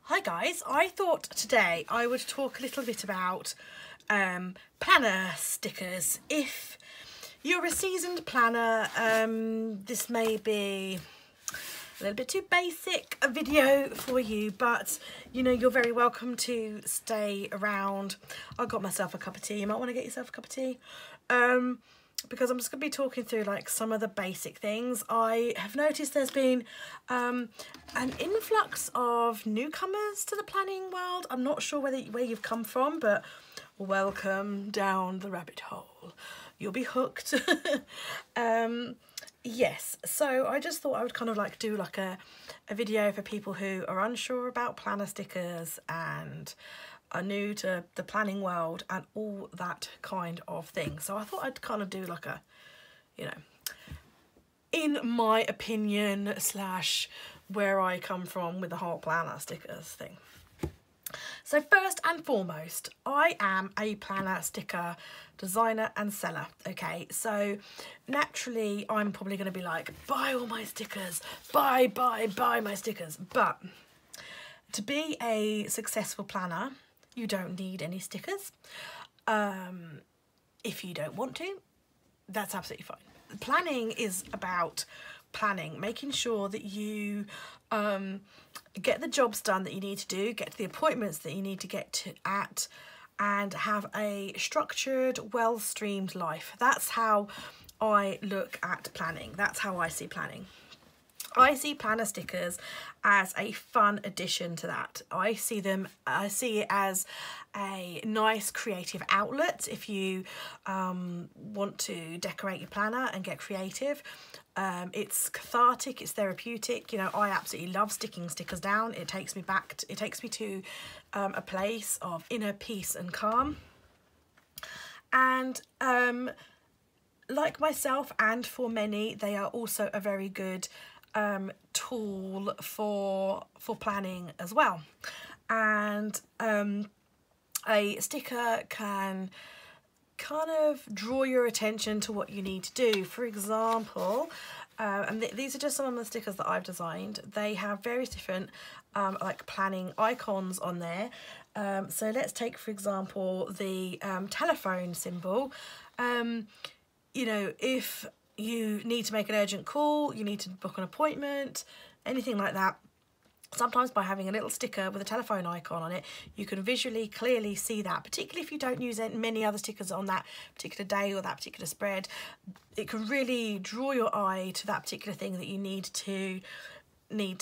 Hi guys, I thought today I would talk a little bit about planner stickers. If you're a seasoned planner, this may be a little bit too basic a video for you, but you know, you're very welcome to stay around. I got myself a cup of tea. You might want to get yourself a cup of tea. Because I'm just going to be talking through like some of the basic things. I have noticed there's been an influx of newcomers to the planning world. I'm not sure where you've come from, but welcome down the rabbit hole. You'll be hooked. Yes, so I just thought I would kind of like do like a video for people who are unsure about planner stickers and are new to the planning world and all that kind of thing. So I thought I'd kind of do like a, you know, in my opinion slash where I come from with the whole planner stickers thing. So first and foremost, I am a planner sticker designer and seller, okay? So naturally I'm probably going to be like, buy all my stickers, buy my stickers. But to be a successful planner, you don't need any stickers. If you don't want to, that's absolutely fine. Planning is about planning, making sure that you get the jobs done that you need to do, get to the appointments that you need to get to at, and have a structured, well-streamed life. That's how I look at planning. That's how I see planning. I see planner stickers as a fun addition to that. I see it as a nice creative outlet if you want to decorate your planner and get creative. It's cathartic, it's therapeutic. You know, I absolutely love sticking stickers down. It takes me to a place of inner peace and calm. And like myself, and for many, they are also a very good tool for planning as well. And a sticker can kind of draw your attention to what you need to do. For example, and these are just some of the stickers that I've designed. They have various different like planning icons on there. So let's take, for example, the telephone symbol. You know, if you need to make an urgent call, you need to book an appointment, anything like that. Sometimes by having a little sticker with a telephone icon on it, you can visually clearly see that, particularly if you don't use many other stickers on that particular day or that particular spread. It can really draw your eye to that particular thing that you need to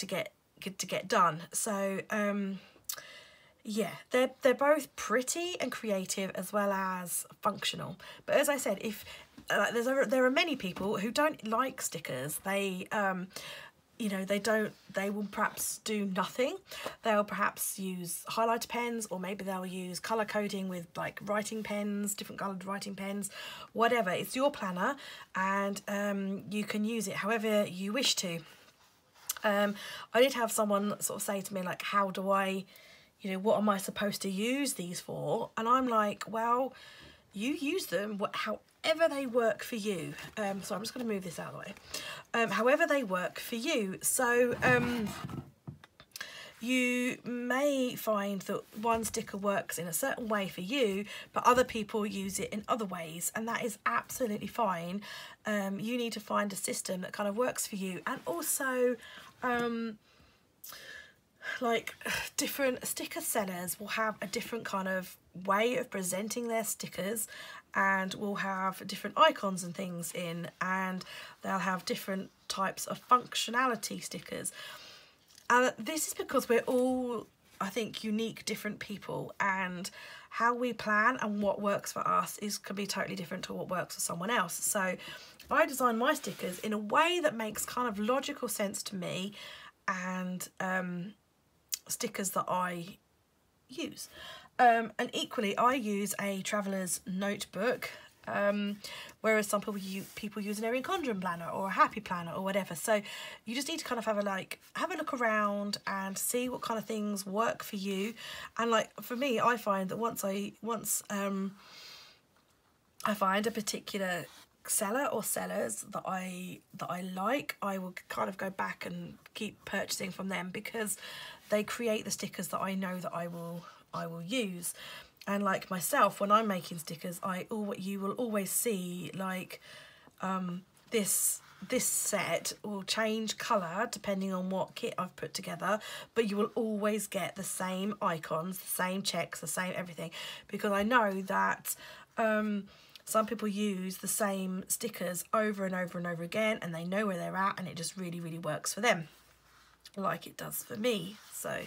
get done. So yeah, they're both pretty and creative as well as functional. But as I said, if there are many people who don't like stickers. They you know, they will perhaps do nothing. They'll perhaps use highlighter pens, or maybe they'll use colour coding with like writing pens, different coloured writing pens, whatever. It's your planner, and you can use it however you wish to. I did have someone sort of say to me like, how do I, you know, what am I supposed to use these for? And I'm like, well, you use them however they work for you. So I'm just going to move this out of the way. However they work for you. So you may find that one sticker works in a certain way for you, but other people use it in other ways, and that is absolutely fine. You need to find a system that kind of works for you. And also like different sticker sellers will have a different kind of way of presenting their stickers, and will have different icons and things in, and they'll have different types of functionality stickers. And this is because we're all, I think, unique, different people, and how we plan and what works for us can be totally different to what works for someone else. So I design my stickers in a way that makes kind of logical sense to me, and stickers that I use. And equally, I use a traveller's notebook, whereas some people use an Erin Condren planner or a Happy planner or whatever. So you just need to kind of have a look around and see what kind of things work for you. And like for me, I find that once I find a particular seller or sellers that I like, I will kind of go back and keep purchasing from them, because they create the stickers that I know that I will use. And like myself, when I'm making stickers, you will always see like this set will change colour depending on what kit I've put together, but you will always get the same icons, the same checks, the same everything, because I know that some people use the same stickers over and over and over again, and they know where they're at, and it just really, really works for them, like it does for me. So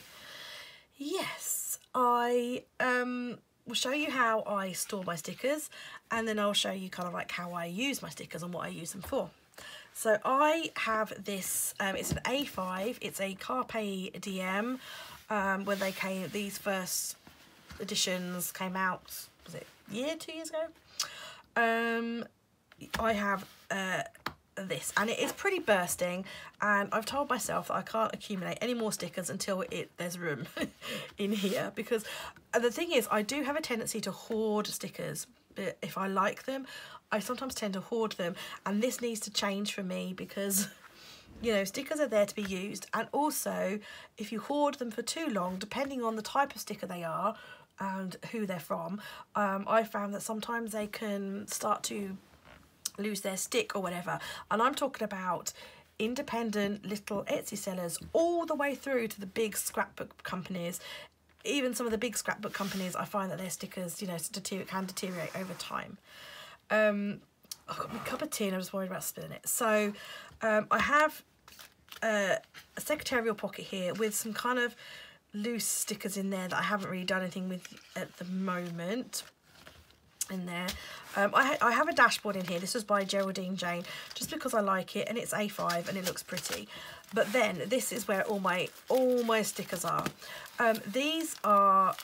yes, I will show you how I store my stickers, and then I'll show you kind of like how I use my stickers and what I use them for. So I have this, it's an A5, it's a Carpe Diem, when these first editions came out, was it 2 years ago? I have this, and it is pretty bursting, and I've told myself that I can't accumulate any more stickers until there's room in here, because the thing is, I do have a tendency to hoard stickers. If I like them, I sometimes tend to hoard them, and this needs to change for me, because you know, stickers are there to be used, and also if you hoard them for too long, depending on the type of sticker they are and who they're from, I found that sometimes they can start to lose their stick or whatever. And I'm talking about independent little Etsy sellers all the way through to the big scrapbook companies. Even some of the big scrapbook companies, I find that their stickers, you know, can deteriorate over time. I've got my cup of tea and I'm just worried about spilling it. So I have a secretarial pocket here with some kind of loose stickers in there that I haven't really done anything with at the moment. In there, I have a dashboard in here. This was by Geraldine Jane, just because I like it, and it's A5 and it looks pretty. But then this is where all my stickers are. These are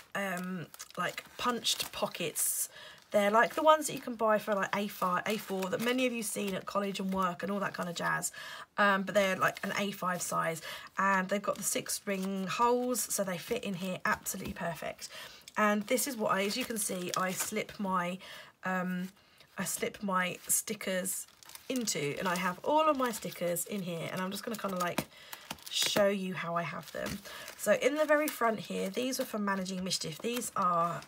like punched pockets. They're like the ones that you can buy for like A4 that many of you've seen at college and work and all that kind of jazz. But they're like an A5 size, and they've got the 6-ring holes, so they fit in here absolutely perfect. And this is what as you can see, I slip my stickers into, and I have all of my stickers in here, and I'm just going to kind of like show you how I have them. So in the very front here, these are from Managing Mischief. These are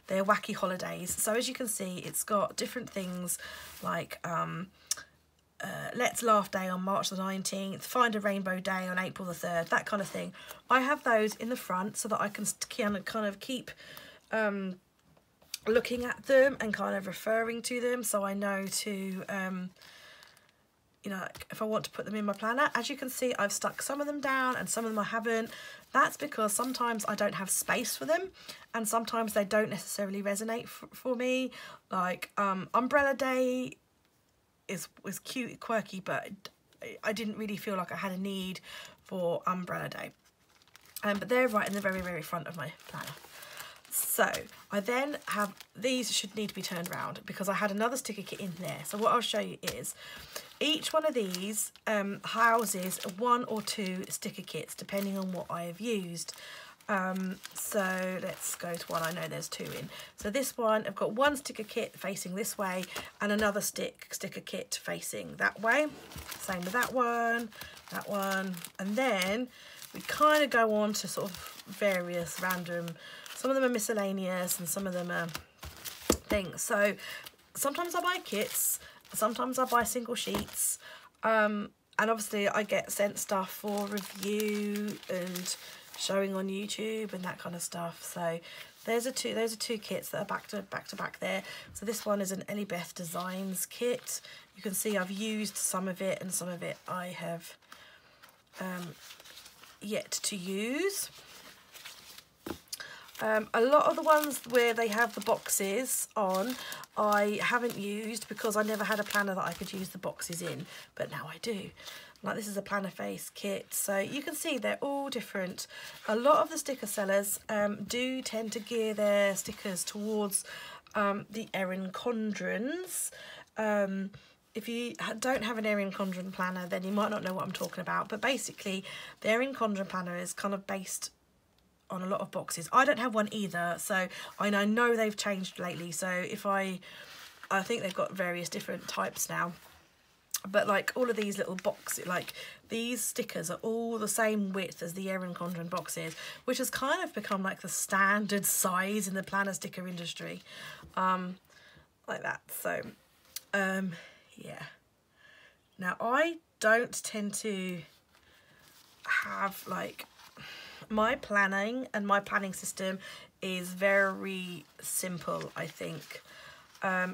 they're Wacky Holidays. So as you can see, it's got different things like Let's Laugh Day on March the 19th, Find a Rainbow Day on April the 3rd, that kind of thing. I have those in the front so that I can kind of keep looking at them and kind of referring to them, so I know to, you know, if I want to put them in my planner. As you can see, I've stuck some of them down and some of them I haven't. That's because sometimes I don't have space for them, and sometimes they don't necessarily resonate for me. Like Umbrella Day was cute, quirky, but I didn't really feel like I had a need for Umbrella Day. But they're right in the very, very front of my planner. So I then have, these should need to be turned around because I had another sticker kit in there. So what I'll show you is each one of these houses 1 or 2 sticker kits depending on what I have used. So let's go to one I know there's 2 in. So this one, I've got one sticker kit facing this way and another sticker kit facing that way. Same with that one, and then we kind of go on to sort of various random, some of them are miscellaneous and some of them are things. So sometimes I buy kits, sometimes I buy single sheets, and obviously I get sent stuff for review and showing on YouTube and that kind of stuff. So those are two kits that are back to back there. So this one is an Ellie Beth Designs kit. You can see I've used some of it and some of it I have yet to use. A lot of the ones where they have the boxes on I haven't used because I never had a planner that I could use the boxes in, but now I do. Like this is a planner face kit, so you can see they're all different. A lot of the sticker sellers do tend to gear their stickers towards the Erin Condrens. If you don't have an Erin Condren planner, then you might not know what I'm talking about, but basically the Erin Condren planner is kind of based on a lot of boxes. I don't have one either, so I know they've changed lately, so if I I think they've got various different types now. But like all of these little boxes, like these stickers are all the same width as the Erin Condren boxes, which has kind of become like the standard size in the planner sticker industry, like that. So yeah, now I don't tend to have like, my planning and my planning system is very simple, I think.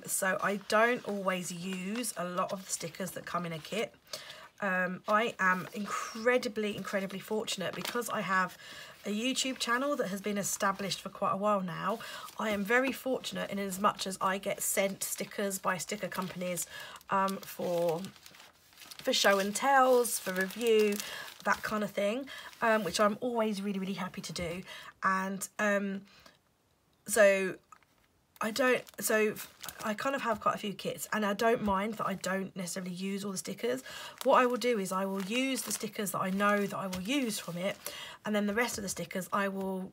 So I don't always use a lot of the stickers that come in a kit. I am incredibly fortunate because I have a YouTube channel that has been established for quite a while now. I am very fortunate in as much as I get sent stickers by sticker companies for show and tells, for review, that kind of thing, which I'm always really happy to do. And so I kind of have quite a few kits, and I don't mind that I don't necessarily use all the stickers. What I will do is I will use the stickers that I know that I will use from it, and then the rest of the stickers I will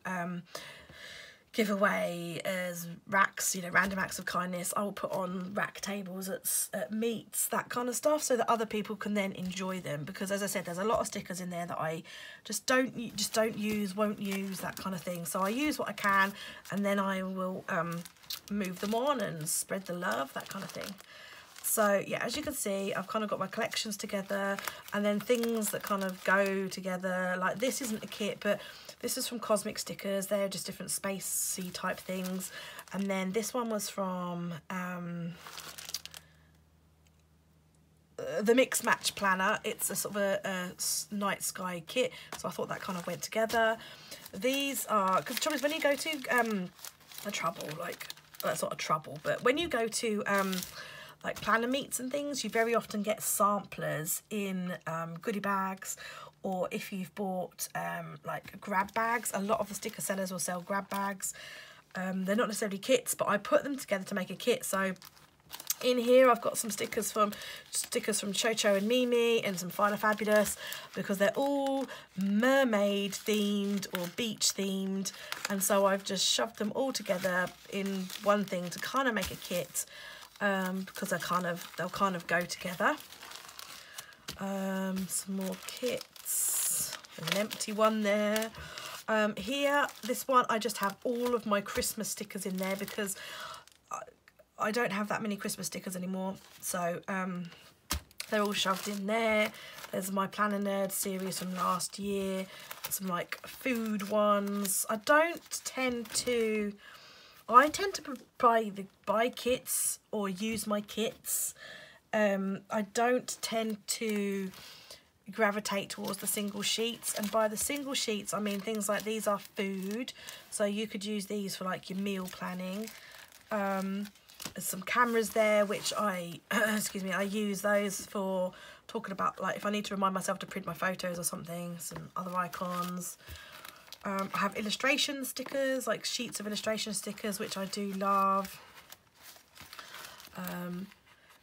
give away as racks, you know, random acts of kindness. I will put on rack tables at meets, that kind of stuff, so that other people can then enjoy them. Because as I said, there's a lot of stickers in there that I just don't use, won't use, that kind of thing. So I use what I can, and then I will move them on and spread the love, that kind of thing. So yeah, as you can see, I've kind of got my collections together, and then things that kind of go together. Like this isn't a kit, but this is from Cosmic Stickers. They're just different spacey type things. And then this one was from the Mix Match Planner. It's a sort of a night sky kit, so I thought that kind of went together. These are, because the trouble is when you go to a trouble, like, that's not a trouble, but when you go to like planner meets and things, you very often get samplers in goodie bags, or if you've bought like grab bags. A lot of the sticker sellers will sell grab bags. They're not necessarily kits, but I put them together to make a kit. So in here I've got some stickers from Chocho and Mimi, and some Finer Fabulous, because they're all mermaid themed or beach themed, and so I've just shoved them all together in one thing to kind of make a kit, because they'll kind of go together. Some more kits. There's an empty one there. Here, this one, I just have all of my Christmas stickers in there because I don't have that many Christmas stickers anymore, so they're all shoved in there. There's my Planner Nerd series from last year, some like food ones. I tend to buy kits or use my kits. I don't tend to gravitate towards the single sheets, and by the single sheets I mean things like these are food, so you could use these for like your meal planning. There's some cameras there which I excuse me, I use those for talking about, like, if I need to remind myself to print my photos or something. Some other icons. I have illustration stickers, like sheets of illustration stickers, which I do love.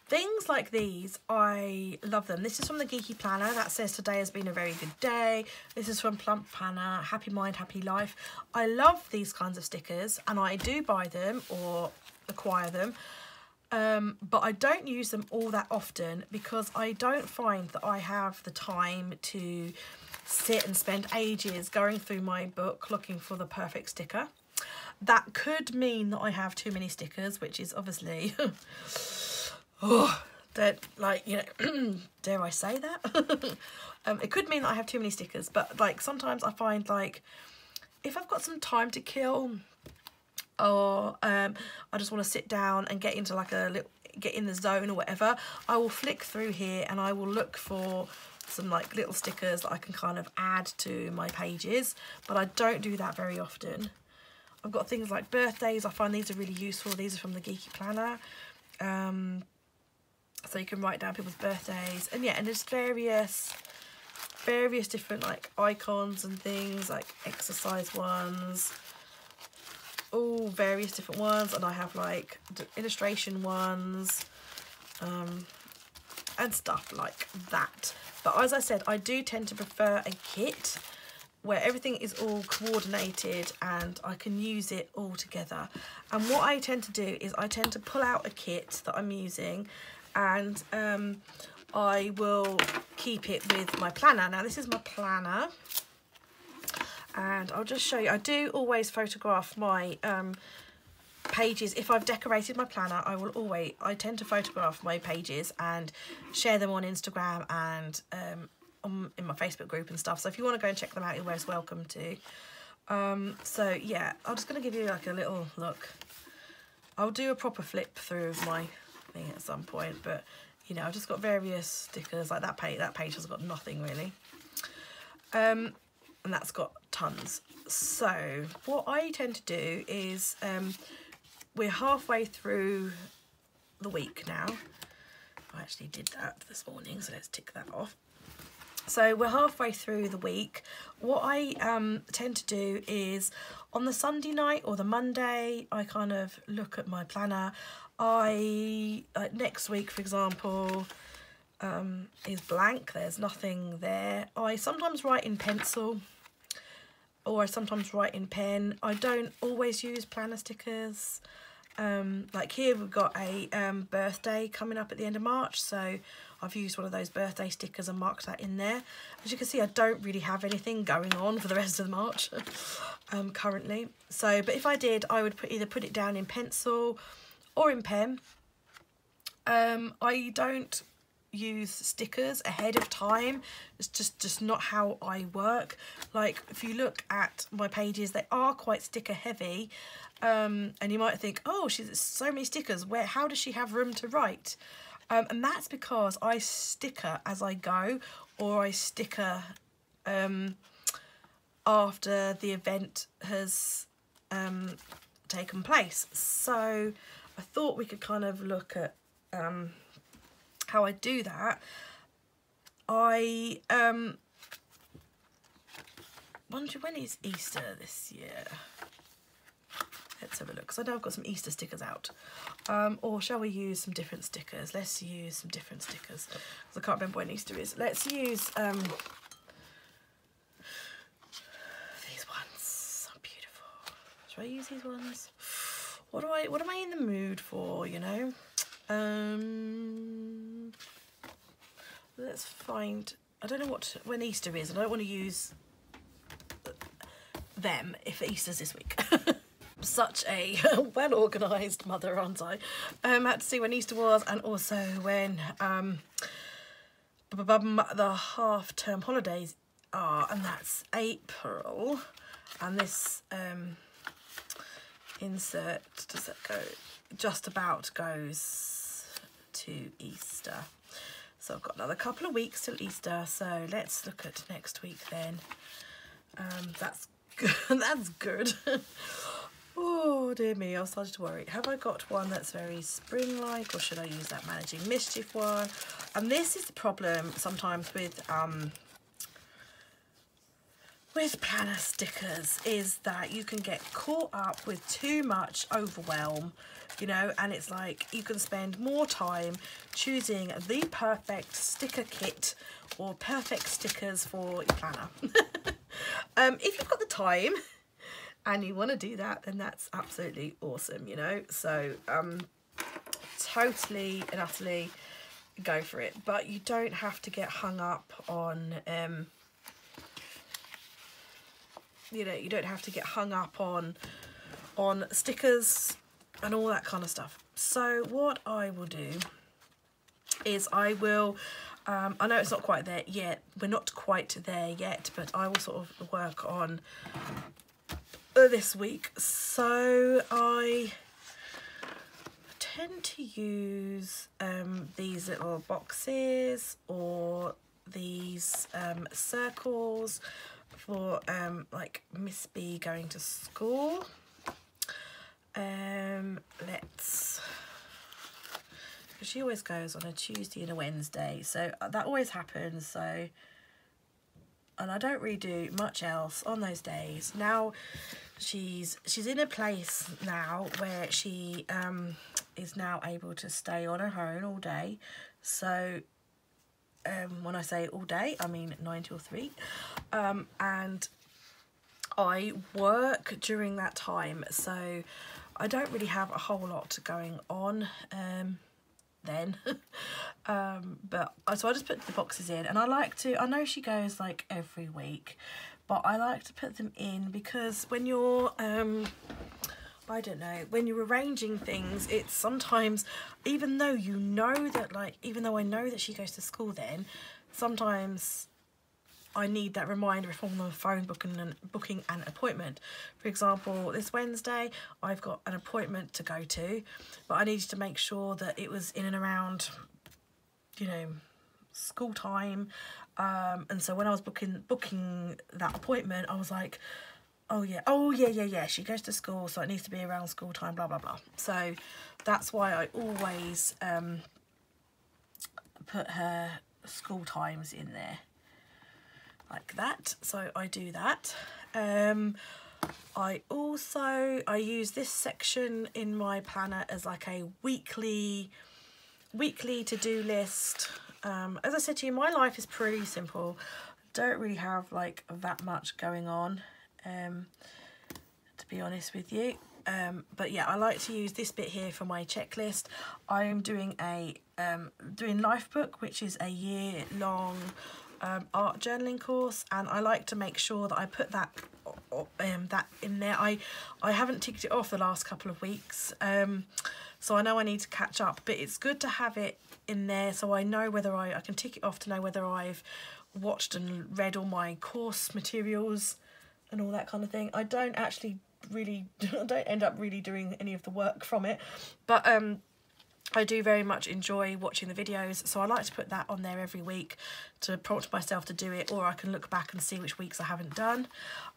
Things like these, I love them. This is from the Geeky Planner that says today has been a very good day. This is from Plump Planner, Happy Mind, Happy Life. I love these kinds of stickers, and I do buy them or acquire them, but I don't use them all that often because I don't find that I have the time to sit and spend ages going through my book looking for the perfect sticker. That could mean that I have too many stickers, which is obviously oh, that, like, you know, dare I say that? It could mean that I have too many stickers, but like sometimes I find, like, if I've got some time to kill, or I just want to sit down and get into like get in the zone or whatever, I will flick through here and I will look for some like little stickers that I can kind of add to my pages, but I don't do that very often. I've got things like birthdays. I find these are really useful. These are from the Geeky Planner. So you can write down people's birthdays, and yeah, and there's various different like icons and things, like exercise ones, all various different ones, and I have like illustration ones and stuff like that. But as I said, I do tend to prefer a kit where everything is all coordinated and I can use it all together. And what I tend to do is I tend to pull out a kit that I'm using, and I will keep it with my planner. Now this is my planner, and I'll just show you. I do always photograph my pages. If I've decorated my planner, I tend to photograph my pages and share them on Instagram and in my Facebook group and stuff. So if you want to go and check them out, you're most welcome to. So yeah, I'm just going to give you like a little look. I'll do a proper flip through of my thing at some point, but you know, I've just got various stickers like that page. That page has got nothing really, and that's got tons. So what I tend to do is we're halfway through the week now. I actually did that this morning, so let's tick that off. So we're halfway through the week. What I tend to do is on the Sunday night or the Monday, I kind of look at my planner. Next week, for example, is blank. There's nothing there. I sometimes write in pencil, or I sometimes write in pen. I don't always use planner stickers. Like here we've got a birthday coming up at the end of March, so I've used one of those birthday stickers and marked that in there. As you can see, I don't really have anything going on for the rest of March currently. So, but if I did, I would either put it down in pencil or in pen. I don't use stickers ahead of time. It's just not how I work. Like if you look at my pages, they are quite sticker heavy, and you might think, oh, she's so many stickers, how does she have room to write? And that's because I sticker as I go, or I sticker after the event has taken place. So I thought we could kind of look at how I do that. I wonder, when is Easter this year? Let's have a look, because I know I've got some Easter stickers out. Or shall we use some different stickers? Let's use some different stickers, because I can't remember when Easter is. Let's use these ones. So beautiful. Should I use these ones? What am I in the mood for, you know? Let's find, I don't know when Easter is, and I don't want to use them if Easter's this week. Such a well-organised mother, aren't I? Had to see when Easter was, and also when the half-term holidays are, and that's April. And this insert, does that go? Just about goes to Easter. So I've got another couple of weeks till Easter. So let's look at next week then. That's good. That's good. Oh dear me, I started to worry. Have I got one that's very spring-like, or should I use that Managing Mischief one? And this is the problem sometimes with planner stickers, is that you can get caught up with too much overwhelm, you know, and it's like you can spend more time choosing the perfect sticker kit or perfect stickers for your planner. If you've got the time and you want to do that, then that's absolutely awesome, you know. So totally and utterly go for it, but you don't have to get hung up on you know, you don't have to get hung up on stickers and all that kind of stuff. So what I will do is I will I know it's not quite there yet, we're not quite there yet, but I will sort of work on this week. So I tend to use these little boxes or these circles for like Miss B going to school. She always goes on a Tuesday and a Wednesday, so that always happens. So, and I don't really do much else on those days. Now she's in a place now where she is now able to stay on her own all day. So when I say all day, I mean 9 till 3, and I work during that time, so I don't really have a whole lot going on then. But so I just put the boxes in, and I like to, I know she goes like every week, but I like to put them in because when you're I don't know, when you're arranging things, it's sometimes, even though you know that, like, even though I know that she goes to school then, sometimes I need that reminder if I'm on the phone booking an appointment. For example, this Wednesday, I've got an appointment to go to, but I needed to make sure that it was in and around, you know, school time. And so when I was booking that appointment, I was like, oh yeah, she goes to school, so it needs to be around school time, blah, blah, blah. So that's why I always put her school times in there like that. So I do that. I use this section in my planner as like a weekly to-do list. As I said to you, my life is pretty simple. Don't really have like that much going on, to be honest with you. But yeah, I like to use this bit here for my checklist. I am doing a doing Lifebook, which is a year-long art journaling course, and I like to make sure that I put that in there. I haven't ticked it off the last couple of weeks, so I know I need to catch up, but it's good to have it in there so I know whether I can tick it off to know whether I've watched and read all my course materials and all that kind of thing. I don't actually really don't end up really doing any of the work from it, but I do very much enjoy watching the videos, so I like to put that on there every week to prompt myself to do it, or I can look back and see which weeks I haven't done.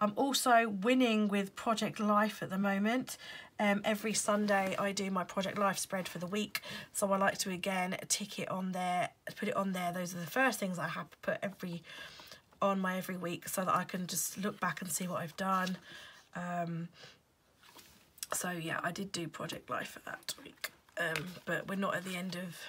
I'm also winning with Project Life at the moment. Every Sunday I do my Project Life spread for the week, so I like to again tick it on there, put it on there. Those are the first things I have to put on my every week, so that I can just look back and see what I've done. So yeah, I did do Project Life for that week. But we're not at the end of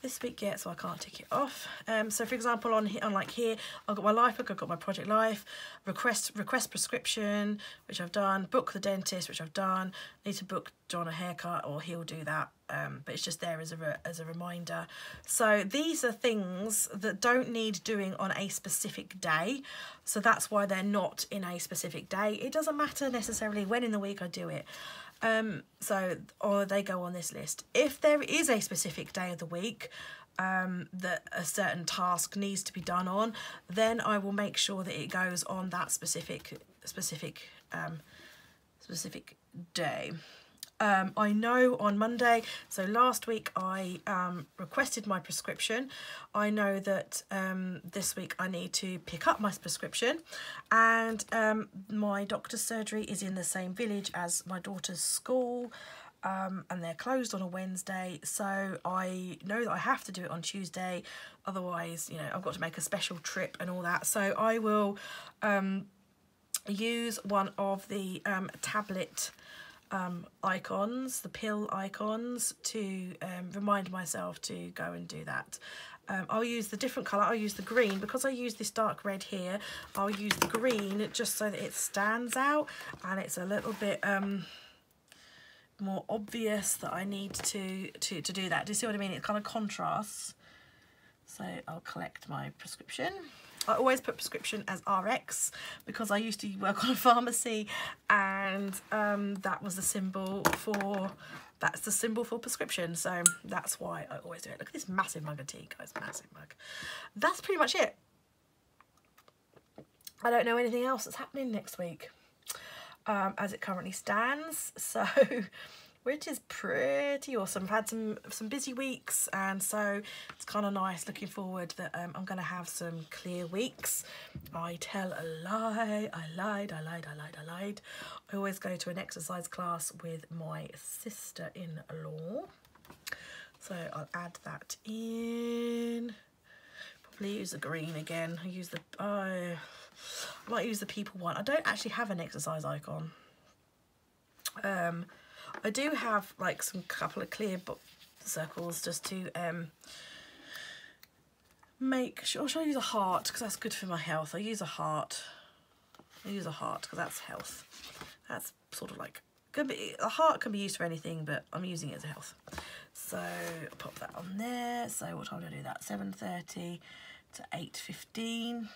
this week yet, so I can't tick it off. So for example, on like here, I've got my Lifebook, I've got my Project Life, request prescription, which I've done, book the dentist, which I've done, need to book John a haircut, or he'll do that, but it's just there as a reminder. So these are things that don't need doing on a specific day, so that's why they're not in a specific day. It doesn't matter necessarily when in the week I do it. Or they go on this list. If there is a specific day of the week that a certain task needs to be done on, then I will make sure that it goes on that specific day. I know on Monday, so last week I requested my prescription. I know that this week I need to pick up my prescription, and my doctor's surgery is in the same village as my daughter's school, and they're closed on a Wednesday, so I know that I have to do it on Tuesday, otherwise, you know, I've got to make a special trip and all that. So I will use one of the tablet icons, the pill icons, to remind myself to go and do that. I'll use the different colour. I'll use the green because I use this dark red here. I'll use the green just so that it stands out and it's a little bit more obvious that I need to do that. Do you see what I mean? It kind of contrasts. So I'll collect my prescription. I always put prescription as RX because I used to work on a pharmacy, and that was the symbol for, that's the symbol for prescription, so that's why I always do it. Look at this massive mug of tea, guys, massive mug. That's pretty much it. I don't know anything else that's happening next week as it currently stands, so which is pretty awesome. I've had some busy weeks, and so it's kind of nice looking forward that I'm going to have some clear weeks. I tell a lie, I lied. I always go to an exercise class with my sister-in-law, so I'll add that in. Probably use the green again. I might use the people one. I don't actually have an exercise icon. I do have like some couple of clear circles just to make sure. Should I use a heart because that's good for my health? I use a heart. I'll use a heart because that's health. That's sort of like, could be, a heart can be used for anything, but I'm using it as a health. So I'll pop that on there. So what time do I do that? 7:30 to 8:15.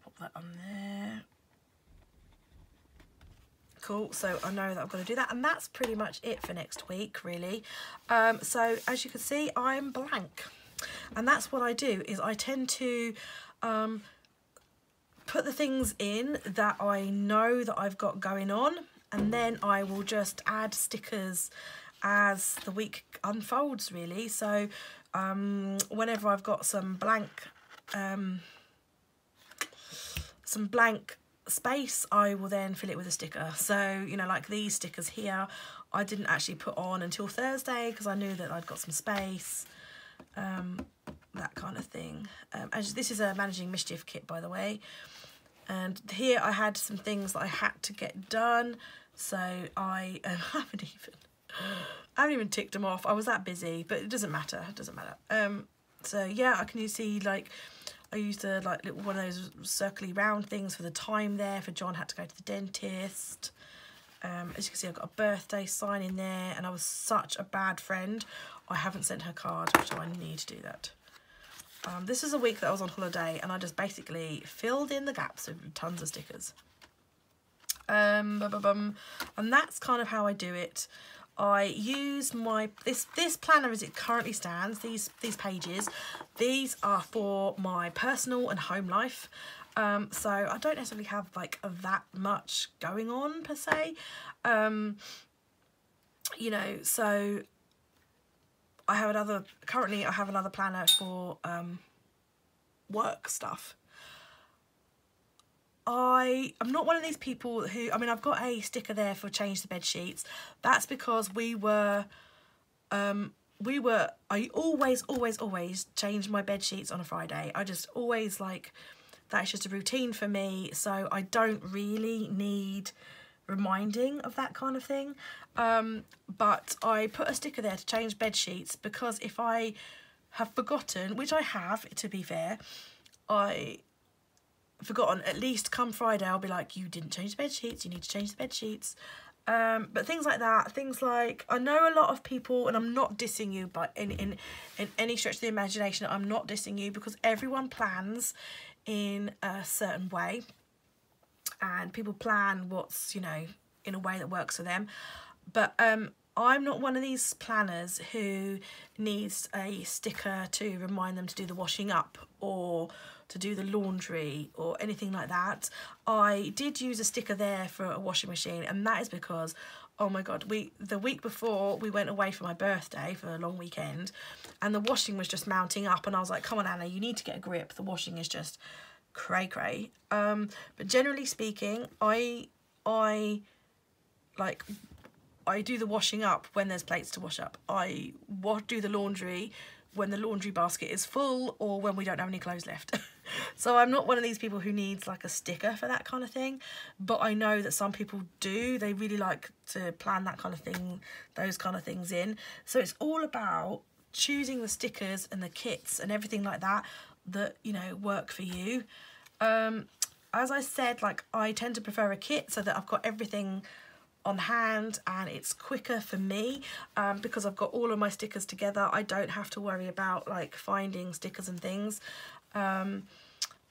Pop that on there. Cool, so I know that I've got to do that, and that's pretty much it for next week, really. So as you can see, I'm blank, and that's what I do, is I tend to put the things in that I know that I've got going on, and then I will just add stickers as the week unfolds, really. So whenever I've got some blank space, I will then fill it with a sticker. So, you know, like these stickers here, I didn't actually put on until Thursday because I knew that I'd got some space, that kind of thing. As this is a Managing Mischief kit, by the way, and here I had some things that I had to get done, so I haven't even ticked them off. I was that busy, but it doesn't matter. It doesn't matter. So yeah, I can see, like, I used a like little one of those circly round things for the time there, for John had to go to the dentist. As you can see, I've got a birthday sign in there, and I was such a bad friend, I haven't sent her card, so I need to do that. This is a week that I was on holiday, and I just basically filled in the gaps with tons of stickers. And that's kind of how I do it. I use my this planner as it currently stands. These pages, these are for my personal and home life. So I don't necessarily have like that much going on per se. You know, so I have another planner for work stuff. I am not one of these people who, I mean, I've got a sticker there for change the bed sheets. That's because I always change my bed sheets on a Friday. I just always, like, that's just a routine for me, so I don't really need reminding of that kind of thing. But I put a sticker there to change bed sheets because if I have forgotten, which I have, to be fair, forgotten, at least come Friday I'll be like, you didn't change the bed sheets, you need to change the bed sheets. But things like that, things like, I know a lot of people, and I'm not dissing you, but in any stretch of the imagination, I'm not dissing you, because everyone plans in a certain way, and people plan what's, you know, in a way that works for them. But I'm not one of these planners who needs a sticker to remind them to do the washing up or to do the laundry or anything like that. I did use a sticker there for a washing machine, and that is because, oh my god, the week before we went away for my birthday for a long weekend, and the washing was just mounting up, and I was like, come on Anna, you need to get a grip, the washing is just cray. But generally speaking, I do the washing up when there's plates to wash up. I do the laundry when the laundry basket is full or when we don't have any clothes left. So I'm not one of these people who needs like a sticker for that kind of thing, but I know that some people do. They really like to plan that kind of thing, those kind of things in. So it's all about choosing the stickers and the kits and everything like that that, you know, work for you. As I said, like, I tend to prefer a kit so that I've got everything on hand and it's quicker for me, because I've got all of my stickers together. I don't have to worry about like finding stickers and things.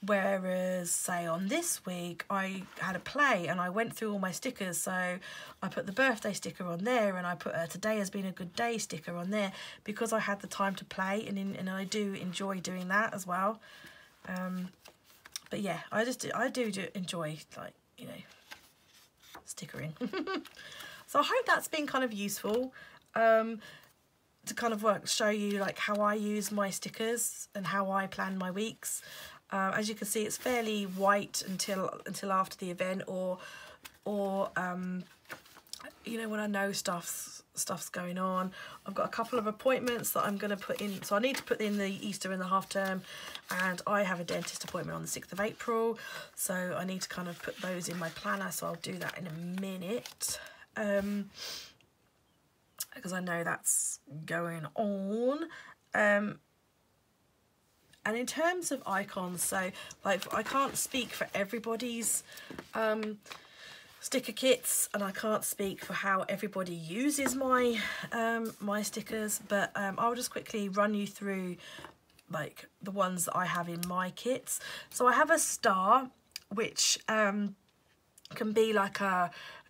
Whereas, say, on this week, I had a play and I went through all my stickers. So I put the birthday sticker on there, and I put a today has been a good day sticker on there, because I had the time to play, and I do enjoy doing that as well. But yeah, I do enjoy, like, you know, stickering. So I hope that's been kind of useful, to kind of show you like how I use my stickers and how I plan my weeks. As you can see, it's fairly white until after the event, or you know, when I know stuff's going on. I've got a couple of appointments that I'm going to put in, so I need to put in the Easter and the half term, and I have a dentist appointment on the 6th of April, so I need to kind of put those in my planner, so I'll do that in a minute, because I know that's going on. And in terms of icons, so like I can't speak for everybody's sticker kits, and I can't speak for how everybody uses my my stickers, but I'll just quickly run you through like the ones that I have in my kits. So I have a star, which can be like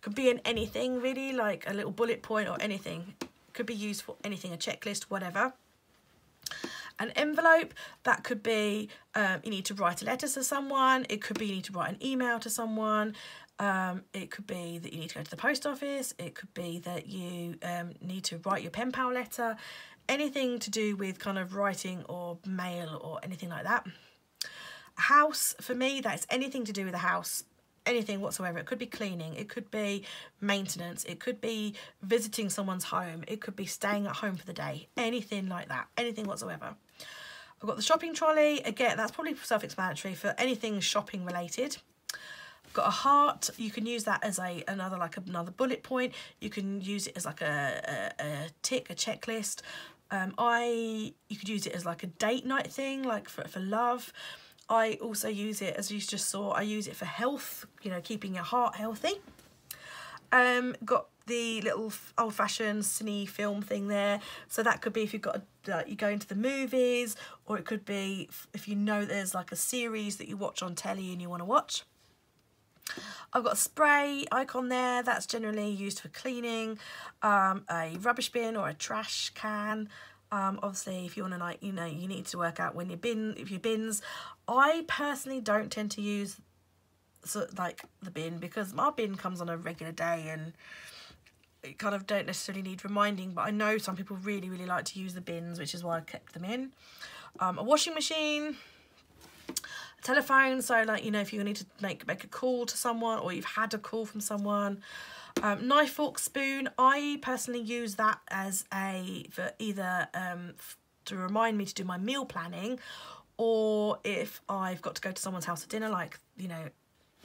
could be in anything really, like a little bullet point or anything. Could be used for anything, a checklist, whatever. An envelope, that could be you need to write a letter to someone. It could be you need to write an email to someone. It could be that you need to go to the post office. It could be that you need to write your pen pal letter. Anything to do with kind of writing or mail or anything like that. House, for me, that's anything to do with the house. Anything whatsoever. It could be cleaning, it could be maintenance, it could be visiting someone's home, it could be staying at home for the day, anything like that, anything whatsoever. I've got the shopping trolley, again that's probably self-explanatory for anything shopping related. I've got a heart, you can use that as another bullet point, you can use it as like a tick, a checklist. You could use it as like a date night thing, like for love. I also use it, as you just saw, I use it for health, you know, keeping your heart healthy. Got the little old-fashioned cine film thing there. So that could be if you've got you go into the movies, or it could be if you know there's like a series that you watch on telly and you want to watch. I've got a spray icon there. That's generally used for cleaning. A rubbish bin or a trash can. Obviously, if you want to, like, you know, you need to work out when your bins. I personally don't tend to use like the bin, because my bin comes on a regular day and you kind of don't necessarily need reminding, but I know some people really like to use the bins, which is why I kept them in. A washing machine, a telephone, so like, you know, if you need to make a call to someone or you've had a call from someone. Knife, fork, spoon, I personally use that as for either to remind me to do my meal planning, or if I've got to go to someone's house for dinner, like, you know,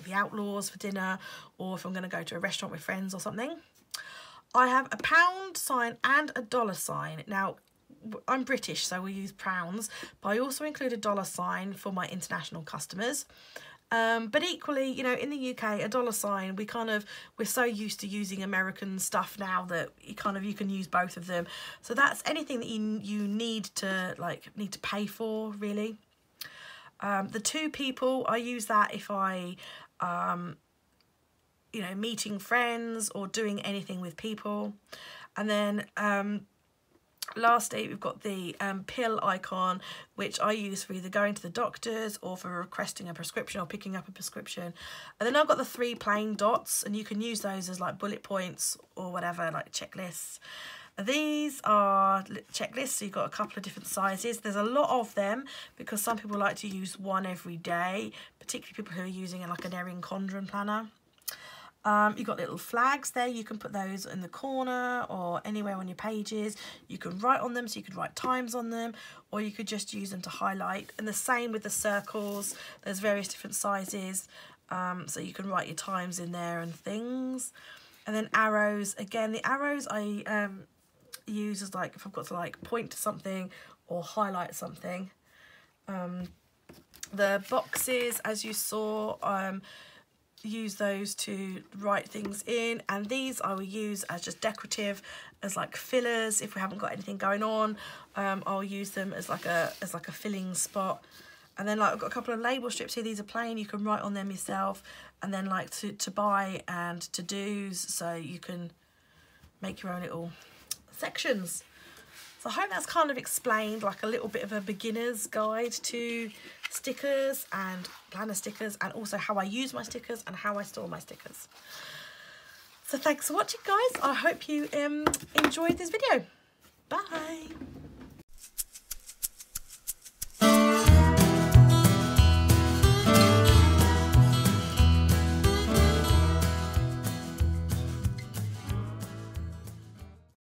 the Outlaws for dinner, or if I'm going to go to a restaurant with friends or something. I have a pound sign and a dollar sign. Now, I'm British, so we use pounds, but I also include a dollar sign for my international customers. But equally, you know, in the UK, a dollar sign, we're so used to using American stuff now that you can use both of them. So that's anything that you need to pay for, really. The two people, I use that if I, you know, meeting friends or doing anything with people. And then lastly, we've got the pill icon, which I use for either going to the doctors or for requesting a prescription or picking up a prescription. And then I've got the 3 plain dots, and you can use those as like bullet points or whatever, like checklists. These are checklists, so you've got a couple of different sizes. There's a lot of them because some people like to use one every day, particularly people who are using like an Erin Condren planner. You've got little flags there. You can put those in the corner or anywhere on your pages. You can write on them, so you could write times on them, or you could just use them to highlight. And the same with the circles. There's various different sizes, so you can write your times in there and things. And then arrows. Again, the arrows I use as like if I've got to like point to something or highlight something. The boxes, as you saw, use those to write things in, and these I will use as just decorative, as like fillers. If we haven't got anything going on, I'll use them as like a filling spot. And then like I've got a couple of label strips here. These are plain, you can write on them yourself. And then like to buy and to do's, so you can make your own little sections. So I hope that's kind of explained like a little bit of a beginner's guide to stickers and planner stickers, and also how I use my stickers and how I store my stickers. So thanks for watching, guys. I hope you enjoyed this video. Bye.